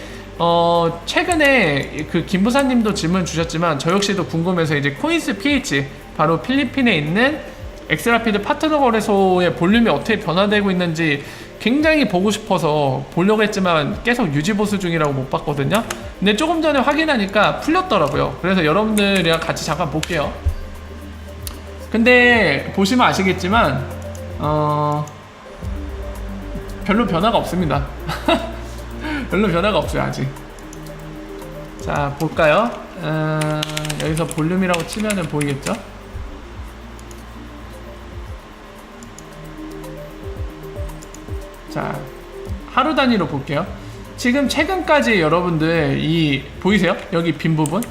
최근에 그 김부사님도 질문 주셨지만 저 역시도 궁금해서 이제 코인스 PH 바로 필리핀에 있는 엑스라피드 파트너 거래소의 볼륨이 어떻게 변화되고 있는지 굉장히 보고 싶어서 보려고 했지만 계속 유지 보수 중이라고 못 봤거든요. 근데 조금 전에 확인하니까 풀렸더라고요. 그래서 여러분들이랑 같이 잠깐 볼게요. 근데 보시면 아시겠지만 별로 변화가 없습니다. 별로 변화가 없어요 아직. 자 볼까요? 여기서 볼륨이라고 치면은 보이겠죠? 자 하루 단위로 볼게요. 지금 최근까지 여러분들 이 보이세요? 여기 빈 부분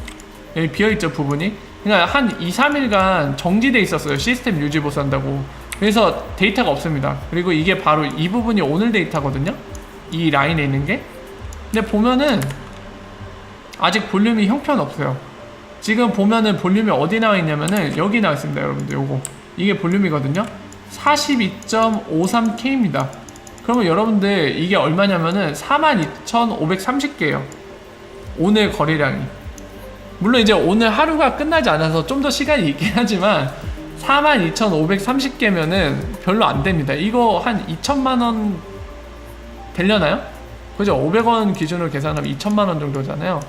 여기 비어있죠 부분이. 그러니까 한 2-3일간 정지돼 있었어요. 시스템 유지 보수한다고. 그래서 데이터가 없습니다. 그리고 이게 바로 이 부분이 오늘 데이터거든요. 이 라인에 있는 게. 근데 보면은 아직 볼륨이 형편없어요. 지금 보면은 볼륨이 어디 나와 있냐면은 여기 나와 있습니다. 여러분들 요거 이게 볼륨이거든요. 42.53K입니다. 그러면 여러분들 이게 얼마냐면은 42,530개예요. 오늘 거래량이. 물론 이제 오늘 하루가 끝나지 않아서 좀 더 시간이 있긴 하지만 42,530개면은 별로 안 됩니다. 이거 한 2천만 원 되려나요? 그죠? 500원 기준으로 계산하면 2천만 원 정도잖아요.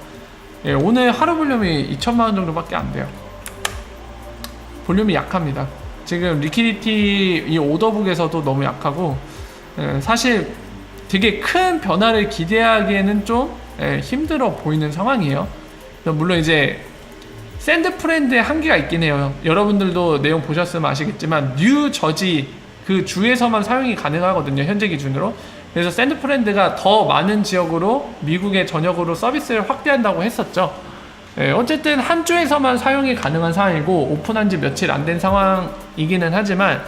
예, 오늘 하루 볼륨이 2천만 원 정도밖에 안 돼요. 볼륨이 약합니다. 지금 리퀴디티 이 오더북에서도 너무 약하고, 예, 사실 되게 큰 변화를 기대하기에는 좀 힘들어 보이는 상황이에요. 물론 이제 샌드 프렌드의 한계가 있긴 해요. 여러분들도 내용 보셨으면 아시겠지만 뉴 저지 그 주에서만 사용이 가능하거든요. 현재 기준으로. 그래서 샌드 프렌드가 더 많은 지역으로 미국의 전역으로 서비스를 확대한다고 했었죠. 어쨌든 한 주에서만 사용이 가능한 상황이고 오픈한 지 며칠 안 된 상황이기는 하지만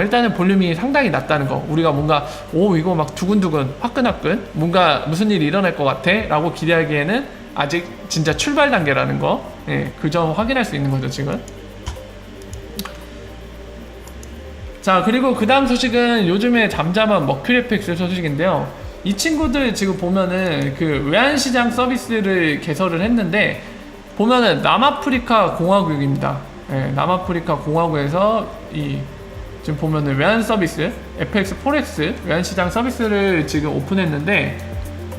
일단은 볼륨이 상당히 낮다는 거. 우리가 뭔가 이거 막 두근두근 화끈화끈 뭔가 무슨 일이 일어날 것 같아 라고 기대하기에는 아직 진짜 출발 단계라는 거, 그 점 확인할 수 있는 거죠 지금. 자 그리고 그 다음 소식은 요즘에 잠잠한 머큐리팩스 소식인데요. 이 친구들 지금 보면은 그 외환시장 서비스를 개설을 했는데 보면은 남아프리카 공화국입니다. 남아프리카 공화국에서 이 지금 보면은 외환 서비스 FX 포렉스 외환시장 서비스를 지금 오픈했는데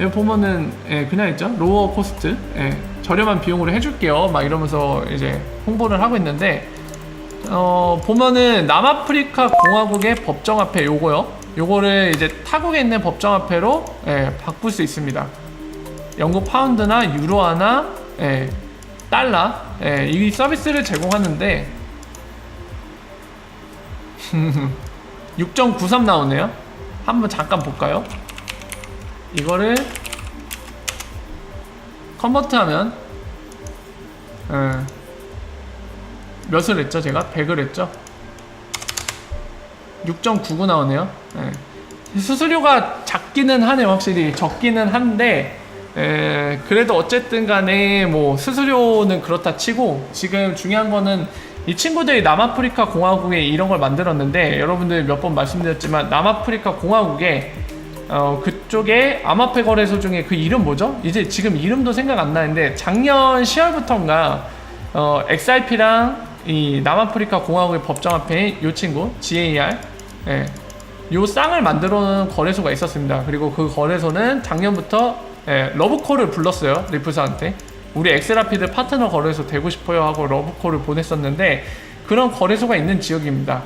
여기 보면은 그냥 있죠. 로어 코스트 저렴한 비용으로 해줄게요 막 이러면서 이제 홍보를 하고 있는데 보면은 남아프리카 공화국의 법정화폐 요거를 이제 타국에 있는 법정화폐로 바꿀 수 있습니다. 영국 파운드나 유로화나 달러 이 서비스를 제공하는데 6.93 나오네요. 한번 잠깐 볼까요? 이거를 컨버트하면 몇을 했죠? 제가 100을 했죠? 6.99 나오네요. 수수료가 작기는 하네요. 확실히 적기는 한데 그래도 어쨌든 간에 뭐 수수료는 그렇다 치고 지금 중요한 거는 이 친구들이 남아프리카 공화국에 이런 걸 만들었는데 여러분들 몇 번 말씀드렸지만 남아프리카 공화국에 그쪽에 암호화폐 거래소 중에 그 이름 뭐죠? 이제 지금 이름도 생각 안 나는데 작년 10월부터인가 XRP랑 이 남아프리카 공화국의 법정화폐인 요 친구 GAR 요 쌍을 만들어 놓은 거래소가 있었습니다. 그리고 그 거래소는 작년부터 러브콜을 불렀어요. 리플스한테 우리 엑스라피드 파트너 거래소 되고 싶어요 하고 러브콜을 보냈었는데 그런 거래소가 있는 지역입니다.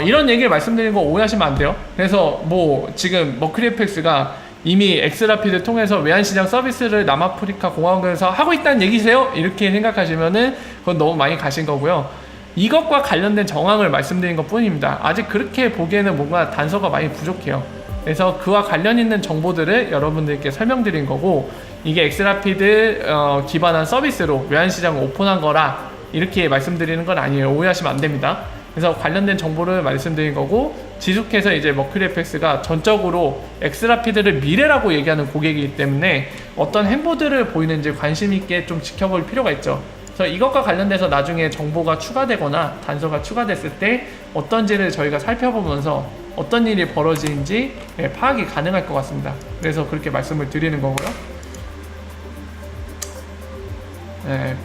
이런 얘기를 말씀드리는 거 오해하시면 안 돼요. 그래서 뭐 지금 머큐리팩스가 이미 엑스라피드 통해서 외환시장 서비스를 남아프리카 공화국에서 하고 있다는 얘기세요? 이렇게 생각하시면은 그건 너무 많이 가신 거고요. 이것과 관련된 정황을 말씀드린 것 뿐입니다. 아직 그렇게 보기에는 뭔가 단서가 많이 부족해요. 그래서 그와 관련 있는 정보들을 여러분들께 설명드린 거고 이게 엑스라피드 기반한 서비스로 외환시장을 오픈한 거라 이렇게 말씀드리는 건 아니에요. 오해하시면 안 됩니다. 그래서 관련된 정보를 말씀드린 거고 지속해서 이제 머큐리FX가 전적으로 엑스라피드를 미래라고 얘기하는 고객이기 때문에 어떤 행보들을 보이는지 관심 있게 좀 지켜볼 필요가 있죠. 그래서 이것과 관련돼서 나중에 정보가 추가되거나 단서가 추가됐을 때 어떤지를 저희가 살펴보면서 어떤 일이 벌어지는지 파악이 가능할 것 같습니다. 그래서 그렇게 말씀을 드리는 거고요.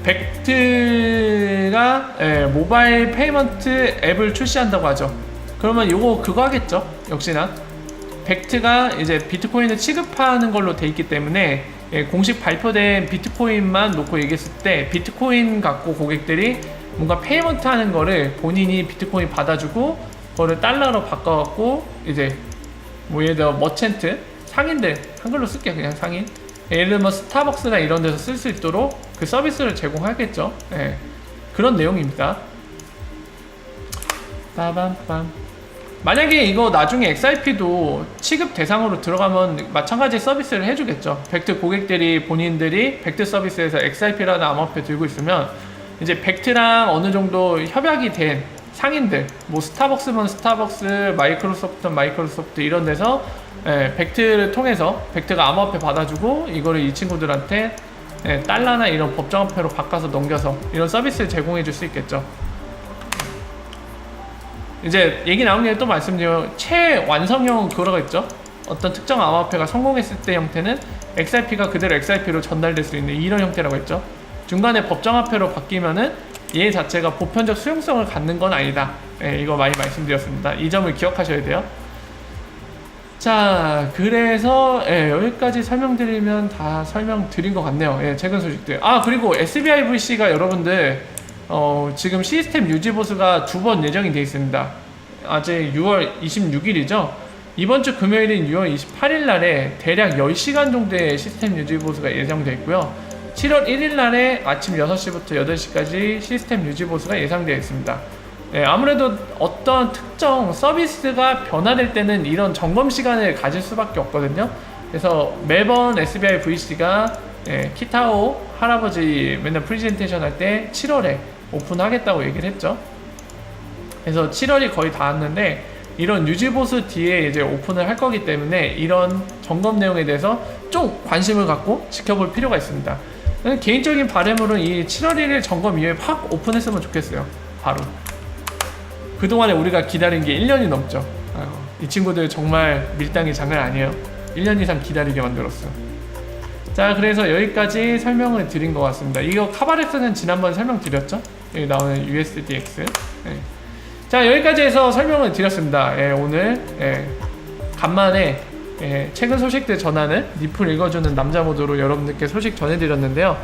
벡트가 모바일 페이먼트 앱을 출시한다고 하죠. 그러면 요거 그거 하겠죠. 역시나 벡트가 이제 비트코인을 취급하는 걸로 돼 있기 때문에 공식 발표된 비트코인만 놓고 얘기했을 때 비트코인 갖고 고객들이 뭔가 페이먼트 하는 거를 본인이 비트코인 받아주고 그거를 달러로 바꿔갖고 이제 뭐 예를 들어 머챈트 상인들 한글로 쓸게요. 그냥 상인 예를 들면 스타벅스나 이런 데서 쓸 수 있도록 그 서비스를 제공하겠죠. 그런 내용입니다. 빠밤빰. 만약에 이거 나중에 XRP도 취급 대상으로 들어가면 마찬가지 서비스를 해주겠죠. 벡트 고객들이 본인들이 벡트 서비스에서 XRP라는 암호화폐 들고 있으면 이제 벡트랑 어느 정도 협약이 된 상인들, 뭐 스타벅스면 스타벅스, 마이크로소프트면 마이크로소프트 이런 데서 벡트를 통해서 벡트가 암호화폐 받아주고 이거를 이 친구들한테 달러나 이런 법정화폐로 바꿔서 넘겨서 이런 서비스를 제공해 줄 수 있겠죠. 이제 얘기 나온 김에 또 말씀드리면 최완성형 그거가 있죠. 어떤 특정 암호화폐가 성공했을 때 형태는 XRP가 그대로 XRP로 전달될 수 있는 이런 형태라고 했죠. 중간에 법정화폐로 바뀌면은 얘 자체가 보편적 수용성을 갖는 건 아니다. 이거 많이 말씀드렸습니다. 이 점을 기억하셔야 돼요. 자, 그래서 여기까지 설명드리면 다 설명드린 것 같네요. 최근 소식들. 아, 그리고 SBIVC가 여러분들 지금 시스템 유지 보수가 2번 예정이 되어 있습니다. 아직 6월 26일이죠. 이번 주 금요일인 6월 28일 날에 대략 10시간 정도의 시스템 유지 보수가 예정되어 있고요. 7월 1일 날에 아침 6시부터 8시까지 시스템 유지 보수가 예상되어 있습니다. 아무래도 어떤 특정 서비스가 변화될 때는 이런 점검 시간을 가질 수밖에 없거든요. 그래서 매번 SBI VC가 키타오 할아버지 맨날 프레젠테이션 할 때 7월에 오픈하겠다고 얘기를 했죠. 그래서 7월이 거의 다 왔는데 이런 유지보수 뒤에 이제 오픈을 할 거기 때문에 이런 점검 내용에 대해서 좀 관심을 갖고 지켜볼 필요가 있습니다. 개인적인 바람으로는 이 7월 1일 점검 이후에 확 오픈했으면 좋겠어요. 바로. 그동안에 우리가 기다린 게 1년이 넘죠. 이 친구들 정말 밀당이 장난 아니에요. 1년 이상 기다리게 만들었어. 자, 그래서 여기까지 설명을 드린 것 같습니다. 이거 카바렉스는 지난번에 설명드렸죠? 여기 나오는 USDX. 자, 여기까지 해서 설명을 드렸습니다. 오늘 간만에 최근 소식들 전하는 니플 읽어주는 남자 모드로 여러분들께 소식 전해드렸는데요.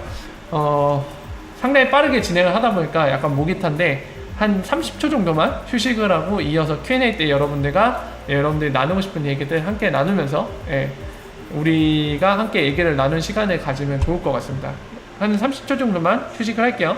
상당히 빠르게 진행을 하다 보니까 약간 목이 탄데 한 30초 정도만 휴식을 하고 이어서 Q&A 때 여러분들이 나누고 싶은 얘기들 함께 나누면서 우리가 함께 얘기를 나눈 시간을 가지면 좋을 것 같습니다. 한 30초 정도만 휴식을 할게요.